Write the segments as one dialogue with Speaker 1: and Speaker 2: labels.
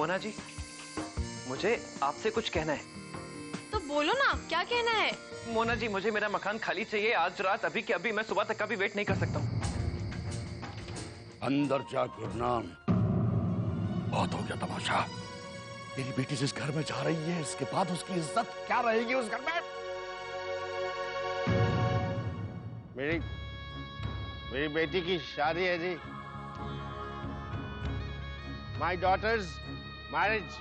Speaker 1: मोना जी, मुझे आपसे कुछ कहना है।
Speaker 2: तो बोलो ना, क्या कहना है?
Speaker 1: मोना जी, मुझे मेरा मकान खाली चाहिए आज रात, अभी के अभी। मैं सुबह तक का भी वेट नहीं कर सकता हूँ।
Speaker 3: अंदर जा गुरनाम, बहुत हो गया तमाशा। मेरी बेटी जिस घर में जा रही है, इसके बाद उसकी इज्जत क्या रहेगी उस घर में?
Speaker 4: मेरी बेटी की शादी है जी। My daughter's marriage.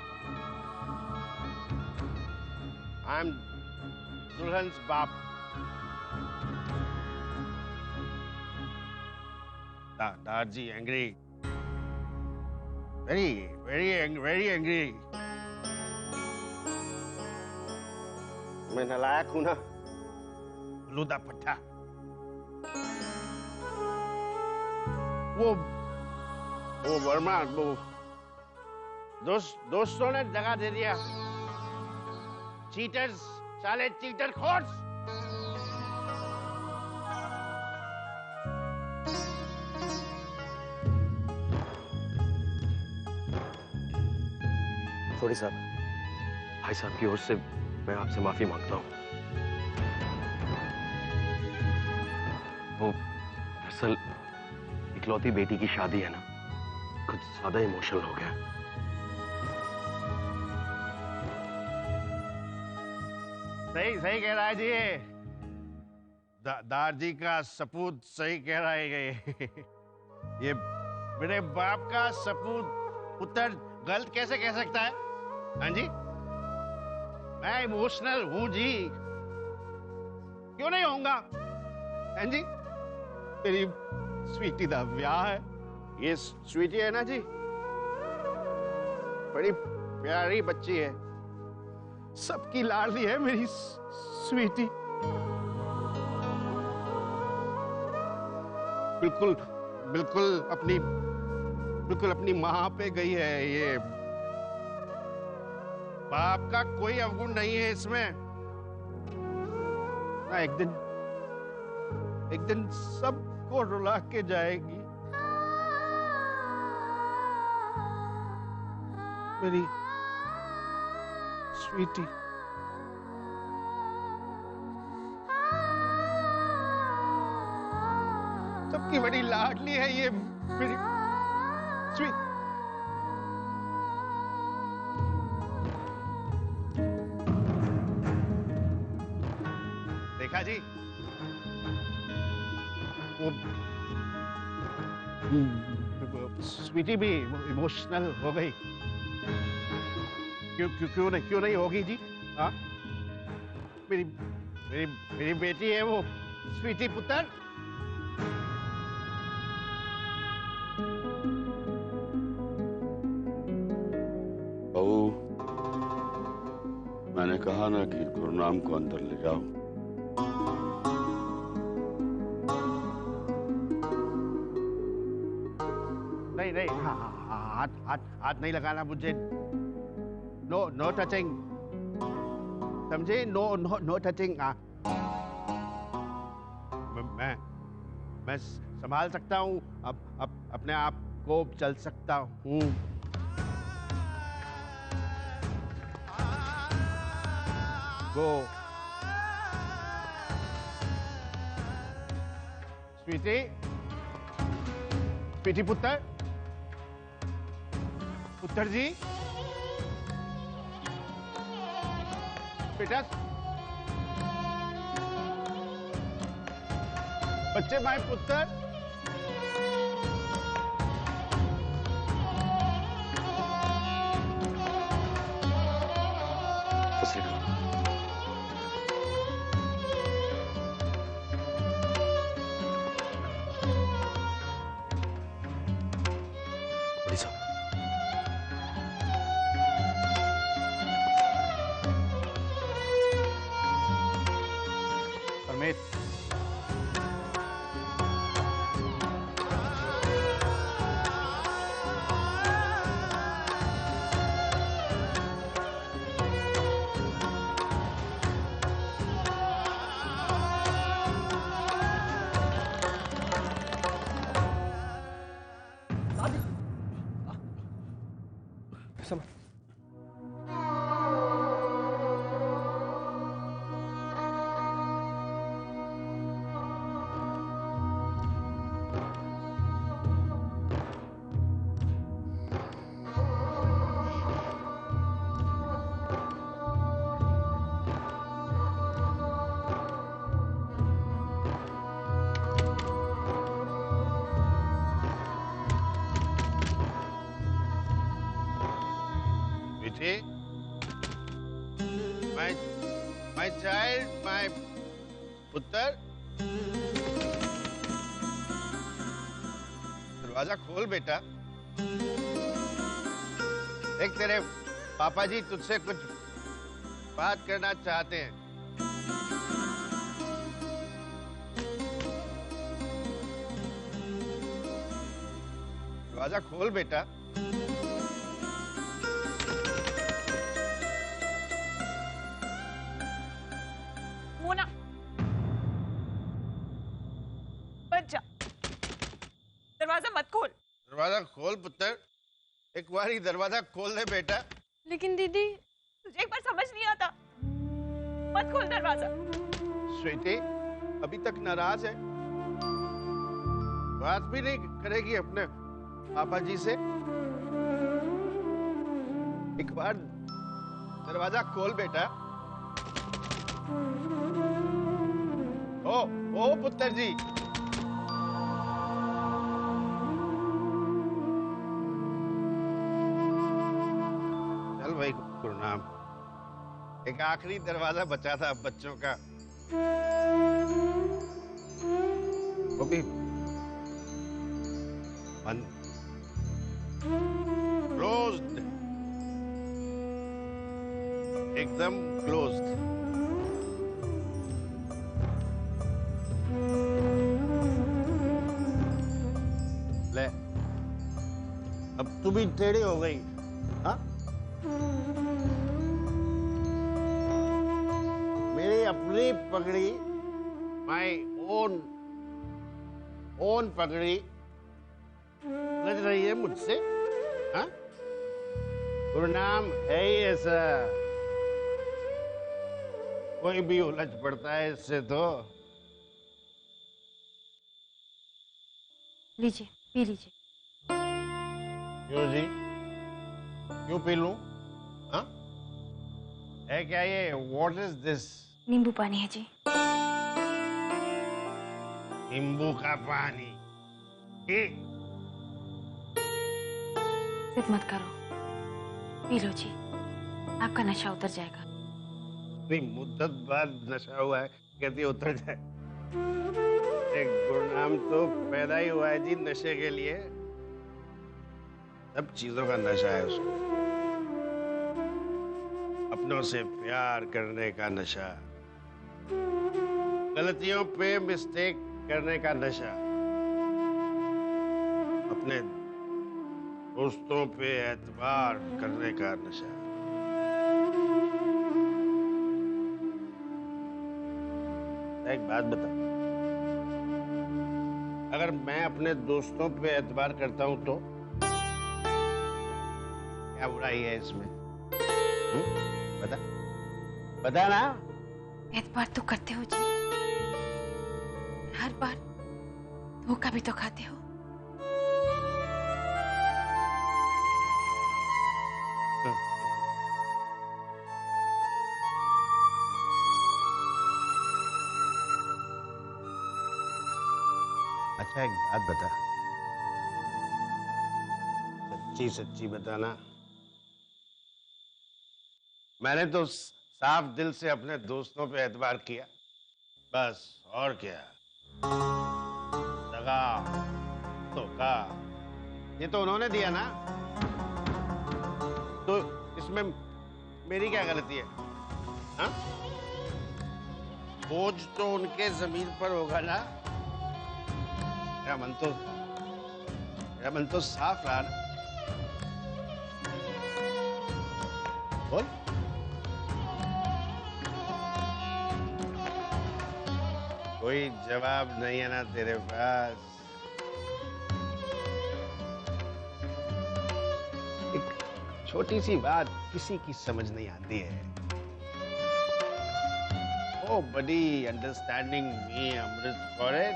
Speaker 4: I'm दुल्हन's बाप। दादाजी angry. Very angry. मैं नालायक हूं ना, लूदा पट्टा। वो वर्मा, वो दोस्तों ने जगह दे दिया। चीटर्स, साले चीटर खोर्स।
Speaker 1: सॉरी साहब, भाई साहब की ओर से मैं आपसे माफी मांगता हूँ। वो दरअसल इकलौती बेटी की शादी है ना, कुछ ज्यादा इमोशनल हो गया।
Speaker 4: सही कह रहा है जी। दादाजी का सपूत सही कह रहा है। ये मेरे बाप का सपूत पुत्र गलत कैसे कह सकता है? हाँ जी, मैं इमोशनल हूं जी, क्यों नहीं होऊंगा? हाँ जी, मेरी स्वीटी दा ब्याह है। ये स्वीटी है ना जी, बड़ी प्यारी बच्ची है, सबकी लाडली है मेरी स्वीटी। बिल्कुल अपनी मां पे गई है। ये बाप का कोई अवगुण नहीं है इसमें ना। एक दिन सबको रुला के जाएगी मेरी स्वीटी। सबकी बड़ी लाडली है ये मेरी स्वीट। देखा जी, वो स्वीटी भी इमोशनल हो गई। क्यों नहीं होगी जी? हाँ, मेरी बेटी है वो स्वीटी पुत्र।
Speaker 3: बहू, मैंने कहा ना कि गुरनाम को अंदर ले जाओ।
Speaker 4: नहीं, हाथ नहीं लगाना मुझे। नो टचिंग, समझे? No touching. मैं संभाल सकता हूँ, अपने आप को चल सकता हूँ। गो स्वीटी, स्वीटी पुत्र जी, बेटा, बच्चे भाई पुत्र।
Speaker 1: समझ
Speaker 4: स्वीटी, माय चाइल्ड, माय पुत्र, दरवाजा खोल बेटा। देख तेरे पापा जी तुझसे कुछ बात करना चाहते हैं। दरवाजा खोल बेटा।
Speaker 5: मोना, बच जा। दरवाजा मत खोल।
Speaker 4: दरवाजा खोल पुत्र, एक बार ही दरवाजा खोल दे बेटा।
Speaker 2: लेकिन दीदी,
Speaker 5: तुझे एक बार समझ नहीं आता, मत खोल दरवाजा।
Speaker 4: स्वीटी अभी तक नाराज है, बात भी नहीं करेगी अपने पापा जी से। एक बार दरवाजा खोल बेटा। ओ पुत्र जी, चल भाई गुरुनाम, एक आखिरी दरवाजा बचा था बच्चों का, वो भी बंद, क्लोज्ड, एकदम क्लोज्ड। ले, अब तू भी टेढ़ी हो गई, हाँ? मेरी अपनी पगड़ी, माय ओन पगड़ी लग रही है मुझसे, हाँ? गुरुनाम है ही ऐसा, कोई भी उलझ पड़ता है इससे तो।
Speaker 6: लीजिए, पी लीजिए।
Speaker 4: क्यों जी, क्यों पी लूं? हाँ? है क्या ये? What is this?
Speaker 6: नींबू पानी है जी।
Speaker 4: नींबू का पानी?
Speaker 6: जिद मत करो, पी लो जी, आपका नशा उतर जाएगा।
Speaker 4: नहीं, मुद्दत बाद नशा हुआ है, कहती उतर जाए। एक गुरुनाम तो पैदा ही हुआ है जी नशे के लिए, सब चीजों का नशा है उसको। अपनों से प्यार करने का नशा, गलतियों पे मिस्टेक करने का नशा, अपने दोस्तों पे एतबार करने का नशा। एक बात बता, अगर मैं अपने दोस्तों पे एतबार करता हूं तो क्या बुराई है इसमें? बता, बता ना।
Speaker 6: एतबार तो करते हो जी, हर बार धोखा भी तो खाते हो।
Speaker 4: अच्छा एक बात बता, सच्ची सच्ची बताना। मैंने तो साफ दिल से अपने दोस्तों पे एतबार किया, बस, और क्या। दगा, धोखा, ये तो उन्होंने दिया ना, तो इसमें मेरी क्या गलती है? हाँ? बोझ तो उनके जमीन पर होगा ना। मेरा मन तो साफ रहा ना। बोल। कोई जवाब नहीं है ना तेरे पास? एक छोटी सी बात किसी की समझ नहीं आती है। Oh, buddy, understanding me, Amrit, for it,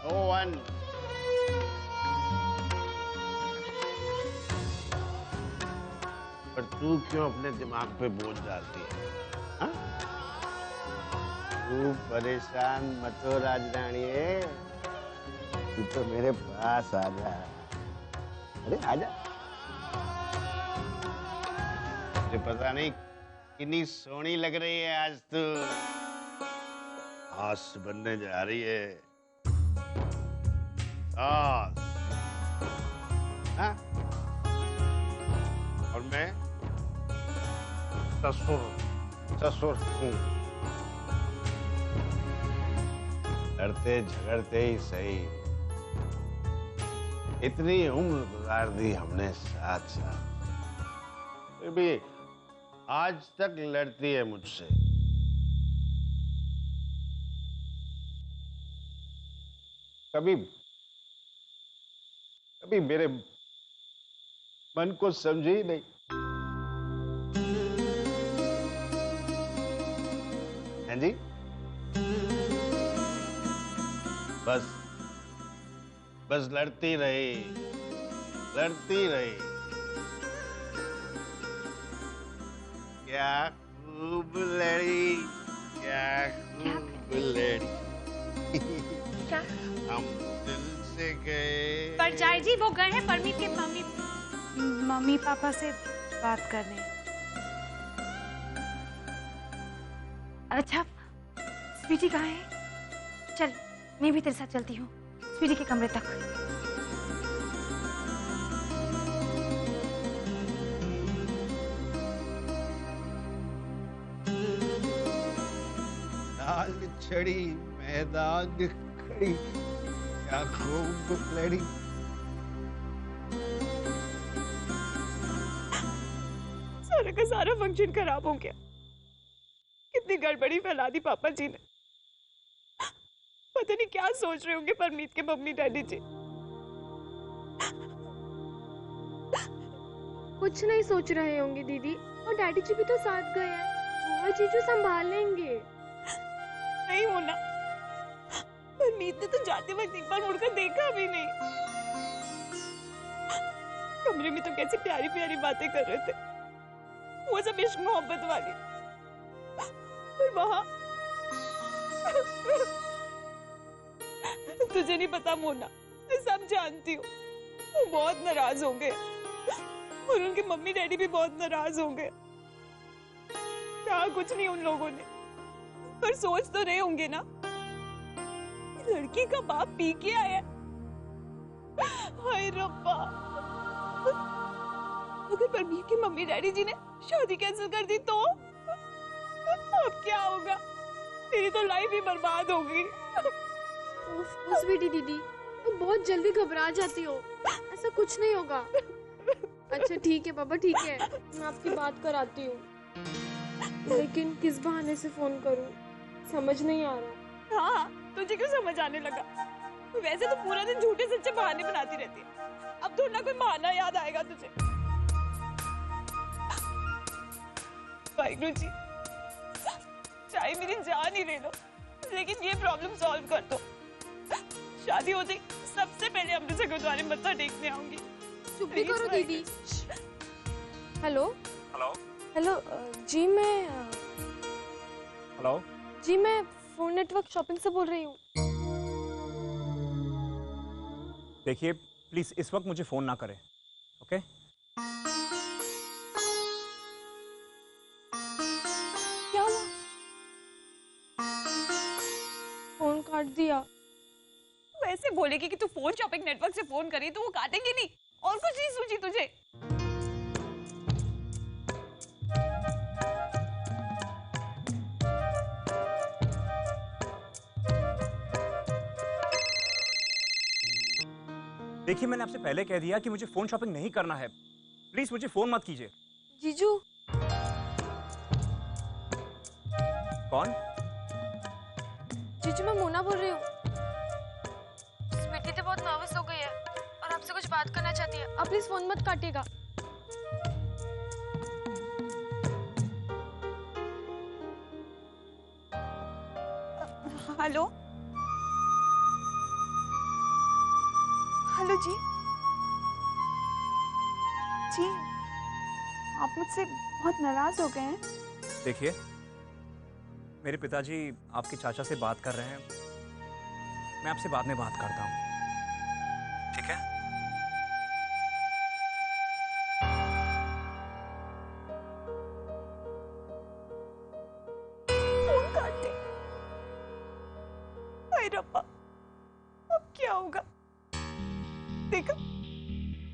Speaker 4: no one. पर तू क्यों अपने दिमाग पे बोझ डालती है? हाँ? तू परेशान मत हो राजरानी, तू तो मेरे पास आ जा। अरे आजा। मुझे पता नहीं कितनी सोहनी लग रही है आज तो। सास बनने जा रही है। सास। हाँ? और मैं ससुर ससुर हूँ। लड़ते झगड़ते ही सही, इतनी उम्र गुजार दी हमने साथ साथ, फिर भी आज तक लड़ती है मुझसे। कभी कभी मेरे मन को समझी ही नहीं। हैं जी? बस बस लड़ती रही, लड़ती रही। क्या खूब लड़ी, क्या खूब लड़ी।
Speaker 6: क्या?
Speaker 4: हम दिल से गए।
Speaker 6: परजाई जी वो गए हैं परमीत के मम्मी पापा से बात करने। अच्छा स्वीटी कहाँ है? चल मैं भी तेरे साथ चलती हूँ स्वीटी के कमरे तक।
Speaker 4: लाल छड़ी मैदान खड़ी, क्या खूब लड़ी।
Speaker 5: सारा का सारा फंक्शन खराब हो गया। कितनी गड़बड़ी फैला दी पापा जी ने। पता नहीं क्या सोच रहे होंगे परमीत के मम्मी डैडी जी।
Speaker 2: कुछ नहीं सोच रहे होंगे दीदी, और डैडी जी भी तो साथ गए हैं, वो जीजू संभाल लेंगे।
Speaker 5: नहीं होना। परमीत ने तो जाते वक्त एक बार मुड़कर देखा भी नहीं। कमरे में तो कैसी प्यारी प्यारी बातें कर रहे थे, वो सब इश्क मोहब्बत वाली। और वहां तुझे नहीं पता मोना, मैं सब जानती हूँ। वो बहुत नाराज होंगे और उनके मम्मी डैडी भी बहुत नाराज होंगे। कहा कुछ नहीं उन लोगों ने, पर सोच तो रहे होंगे ना, लड़की का बाप पी के आया। हाय रब्बा, अगर परमीत के मम्मी डैडी जी ने शादी कैंसिल कर दी तो अब क्या होगा? तेरी तो लाइफ ही बर्बाद होगी।
Speaker 2: उस बेटी दीदी तुम बहुत जल्दी घबरा जाती हो, ऐसा कुछ नहीं होगा। अच्छा ठीक है पापा, ठीक है, मैं आपकी बात कराती हूँ, लेकिन किस बहाने से फोन करूँ समझ नहीं आ रहा।
Speaker 5: हाँ, तुझे क्यों समझ आने लगा? वैसे तो पूरा दिन झूठे सच्चे बहाने बनाती रहती है, अब तो ना कोई बहाना याद आएगा तुझे। वाहिगुरु जी, चाहे मेरी जान ही ले लो, लेकिन ये प्रॉब्लम सॉल्व कर दो। शादी हो जाए सबसे पहले अमृतसर गुरुद्वारे मत्था टेकने आऊंगी।
Speaker 2: चुप भी करो दीदी। हेलो
Speaker 7: हेलो
Speaker 2: हेलो जी, मैं
Speaker 7: हेलो
Speaker 2: जी मैं फोन नेटवर्क शॉपिंग से बोल रही हूँ।
Speaker 7: देखिए प्लीज इस वक्त मुझे फोन ना करें, ओके?
Speaker 2: क्या हुआ? फोन काट दिया।
Speaker 5: तू ऐसे बोलेगी कि तू फोन शॉपिंग नेटवर्क से फोन करी तो वो काटेंगे नहीं, और कुछ नहीं सूझी तुझे?
Speaker 7: देखिए मैंने आपसे पहले कह दिया कि मुझे फोन शॉपिंग नहीं करना है, प्लीज मुझे फोन मत कीजिए।
Speaker 2: जीजू।
Speaker 7: कौन?
Speaker 2: जीजू मैं मोना बोल रही हूँ। स्वीटी तो बहुत नर्वस हो गई है और आपसे कुछ बात करना चाहती है, आप प्लीज फोन मत काटिएगा।
Speaker 5: हेलो हेलो जी जी, आप मुझसे बहुत नाराज हो गए हैं।
Speaker 7: देखिए मेरे पिताजी आपके चाचा से बात कर रहे हैं, मैं आपसे बाद में बात करता हूँ, ठीक है?
Speaker 5: होगा। देखा,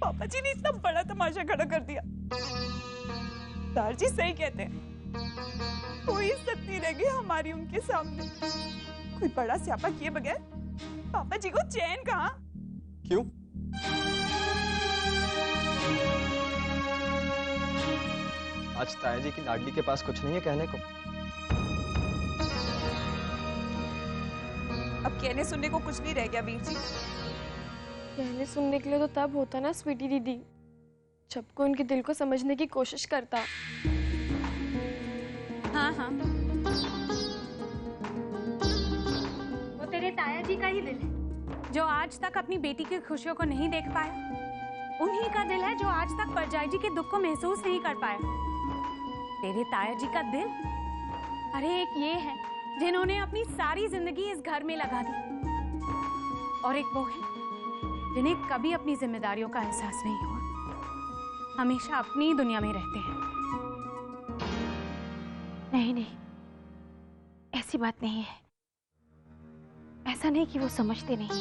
Speaker 5: पापा जी ने इतना बड़ा तमाशा खड़ा कर दिया। दार जी सही कहते हैं, कोई इज्जत नहीं रहेगी हमारी उनके सामने। कोई बड़ा स्यापा किए बगैर पापा जी को चैन कहाँ?
Speaker 8: क्यों? आज ताया जी की लाडली के पास कुछ नहीं है कहने को।
Speaker 5: अब कहने सुनने को कुछ नहीं रह गया वीर जी।
Speaker 2: कहने सुनने के लिए तो तब होता ना स्वीटी दीदी, जब कोई उनके दिल को समझने की कोशिश करता।
Speaker 6: हाँ हाँ, वो तेरे ताया जी का ही दिल है जो आज तक अपनी बेटी की खुशियों को नहीं देख पाया। उन्हीं का दिल है जो आज तक परजाई जी के दुख को महसूस नहीं कर पाया। तेरे ताया जी का दिल, अरे एक ये है जिन्होंने अपनी सारी जिंदगी इस घर में लगा दी, और एक वो है जिन्हें कभी अपनी जिम्मेदारियों का एहसास नहीं हुआ, हमेशा अपनी ही दुनिया में रहते हैं। नहीं नहीं, ऐसी बात नहीं है। ऐसा नहीं कि वो समझते नहीं है,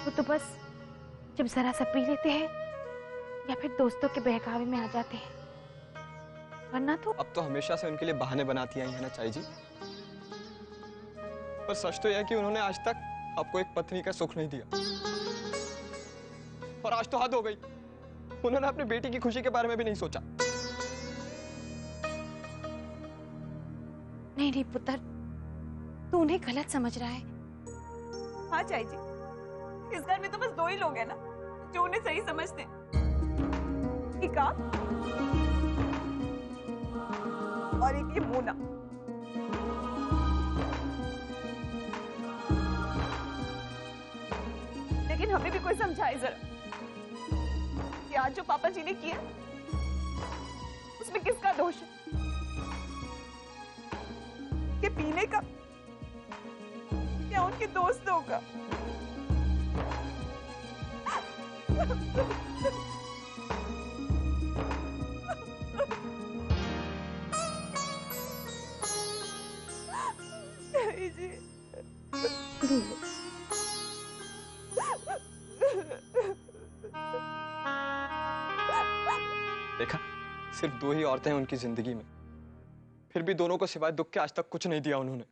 Speaker 6: वो तो बस जब जरा सा पी लेते हैं या फिर दोस्तों के बहकावे में आ जाते हैं, वरना तो।
Speaker 8: अब तो हमेशा से उनके लिए बहाने बनाती आई है ना चाची जी। पर सच तो यह है कि उन्होंने आज तक आपको एक पत्नी का सुख नहीं दिया, और आज तो हद हो गई। उन्होंने अपनी बेटी की खुशी के बारे में भी नहीं सोचा।
Speaker 6: नहीं नहीं पुत्र, तू उन्हें गलत समझ रहा है।
Speaker 5: हाँ चाई जी, इस घर में तो बस दो ही लोग हैं ना जो उन्हें सही समझते हैं, एक आप और एक ये मोना। लेकिन हमें भी कोई समझाए जरा कि आज जो पापा जी ने किया उसमें किसका दोष है? कि पीने का या उनके दोस्तों का? जी
Speaker 8: देखा, सिर्फ दो ही औरतें हैं उनकी जिंदगी में, फिर भी दोनों को सिवाय दुख के आज तक कुछ नहीं दिया उन्होंने।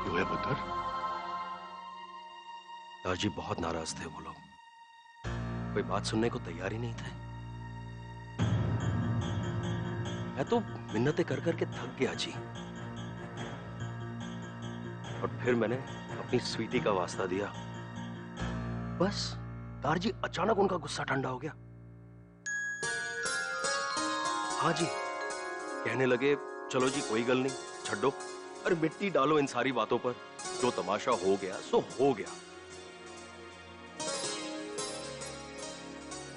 Speaker 1: क्यों है पुत्र? दादाजी बहुत नाराज थे वो लोग, कोई बात सुनने को तैयार ही नहीं थे। मैं तो मिन्नतें कर करके थक गया जी, और फिर मैंने अपनी स्वीटी का वास्ता दिया। बस दादाजी अचानक उनका गुस्सा ठंडा हो गया। हाँ जी, कहने लगे चलो जी कोई गल नहीं, छड्डो, अरे मिट्टी डालो इन सारी बातों पर, जो तमाशा हो गया सो हो गया।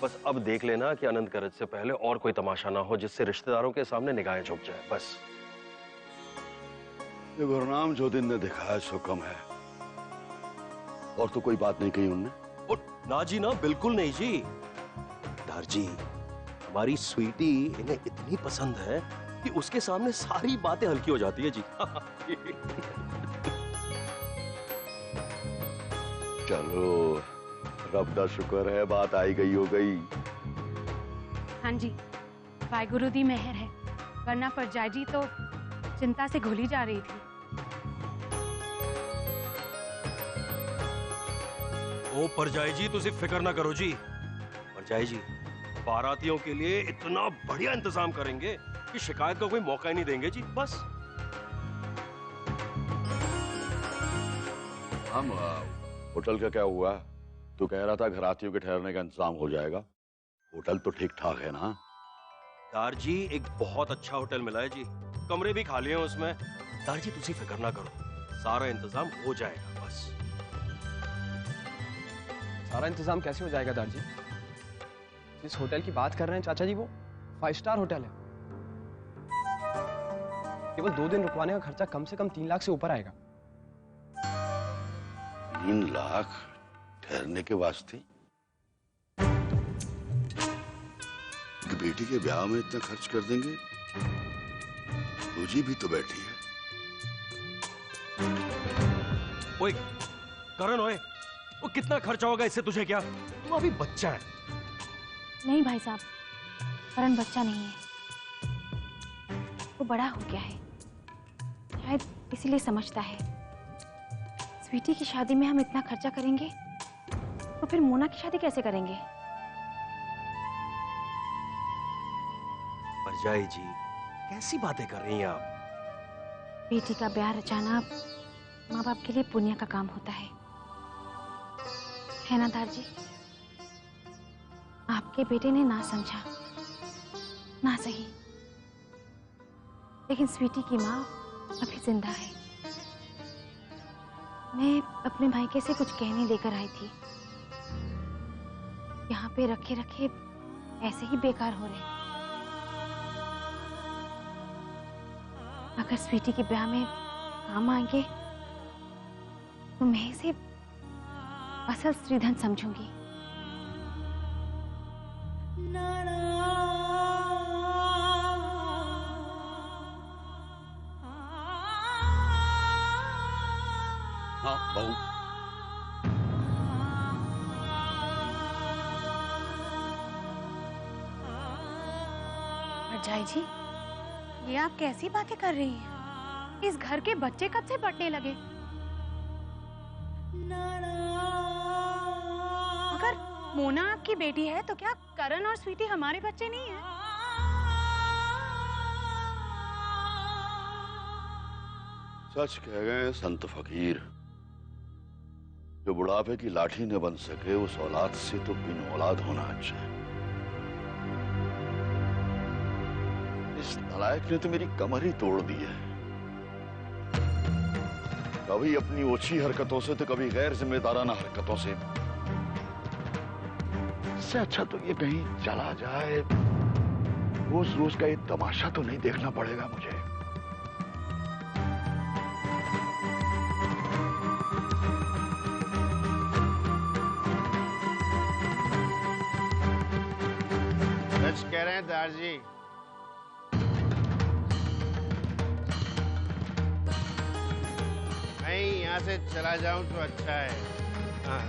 Speaker 1: बस अब देख लेना कि अनंत कारज से पहले और कोई तमाशा ना हो जिससे रिश्तेदारों के सामने निगाहें झुक जाए। बस
Speaker 3: ये गुरनाम जो दिन ने दिखाया सो कम है। और तो कोई बात नहीं कही उनने?
Speaker 1: ना जी ना, बिल्कुल नहीं जी। दार जी, हमारी स्वीटी इन्हें इतनी पसंद है कि उसके सामने सारी बातें हल्की हो जाती है जी।
Speaker 3: चलो, रब दा शुक्र है, बात आई गई हो गई।
Speaker 6: हाँ जी, वाहिगुरु दी मेहर है, वरना परजाई जी तो चिंता से घुली जा रही थी।
Speaker 1: ओ परजाई जी, तुसी फिक्र ना करो जी। परजाई जी बारातियों के लिए इतना बढ़िया इंतजाम करेंगे कि शिकायत का कोई मौका ही नहीं देंगे जी। बस
Speaker 3: हम होटल का क्या हुआ? तू कह रहा था घरातियों के ठहरने का इंतजाम हो जाएगा। होटल तो ठीक ठाक है ना?
Speaker 1: दार जी एक बहुत अच्छा होटल मिला है जी, कमरे भी खाली हैं उसमें। दार जी तुसी फिक्र ना करो, सारा इंतजाम हो जाएगा। बस
Speaker 8: सारा इंतजाम कैसे हो जाएगा दार जी? जिस होटल की बात कर रहे हैं चाचा जी, वो 5 स्टार होटल है। केवल 2 दिन रुकवाने का खर्चा कम से कम 3 लाख से ऊपर आएगा।
Speaker 3: 3 लाख ठहरने के वास्ते? कि बेटी के ब्याह में इतना खर्च कर देंगे? रोजी भी तो बैठी है।
Speaker 1: ओए करण, ओए वो कितना खर्चा होगा इससे तुझे क्या? तू अभी बच्चा है।
Speaker 6: नहीं भाई साहब, करण बच्चा नहीं है, वो बड़ा हो गया है, शायद इसीलिए समझता है। स्वीटी की शादी में हम इतना खर्चा करेंगे तो फिर मोना की शादी कैसे करेंगे?
Speaker 1: परजाई जी, कैसी बातें कर रही हैं आप?
Speaker 6: बेटी का ब्याह रचाना माँ बाप के लिए पुण्य का काम होता है ना दार जी? आपके बेटे ने ना समझा, ना सही, लेकिन स्वीटी की माँ अभी जिंदा है। मैं अपने भाई से कुछ कहने लेकर आई थी, यहाँ पे रखे रखे ऐसे ही बेकार हो रहे। अगर स्वीटी के ब्याह में काम आएंगे तो मैं इसे असल स्त्रीधन समझूंगी।
Speaker 3: हाँ बहू।
Speaker 6: परजाई जी, ये आप कैसी बातें कर रही हैं? इस घर के बच्चे कब से बढ़ने लगे? अगर मोना आपकी बेटी है तो क्या करण और स्वीटी हमारे बच्चे नहीं हैं?
Speaker 3: सच कह गए संत फकीर, जो बुढ़ापे की लाठी न बन सके उस औलाद से तो बिन औलाद होना अच्छा है। इस नालायक ने तो मेरी कमर ही तोड़ दी है। कभी अपनी ओछी हरकतों से तो कभी गैर जिम्मेदाराना हरकतों से। इससे अच्छा तो ये कहीं चला जाए, रोज रोज का ये तमाशा तो नहीं देखना पड़ेगा मुझे।
Speaker 4: सच कह रहे हैं दार जी। मैं यहाँ से चला जाऊं तो अच्छा है। हाँ।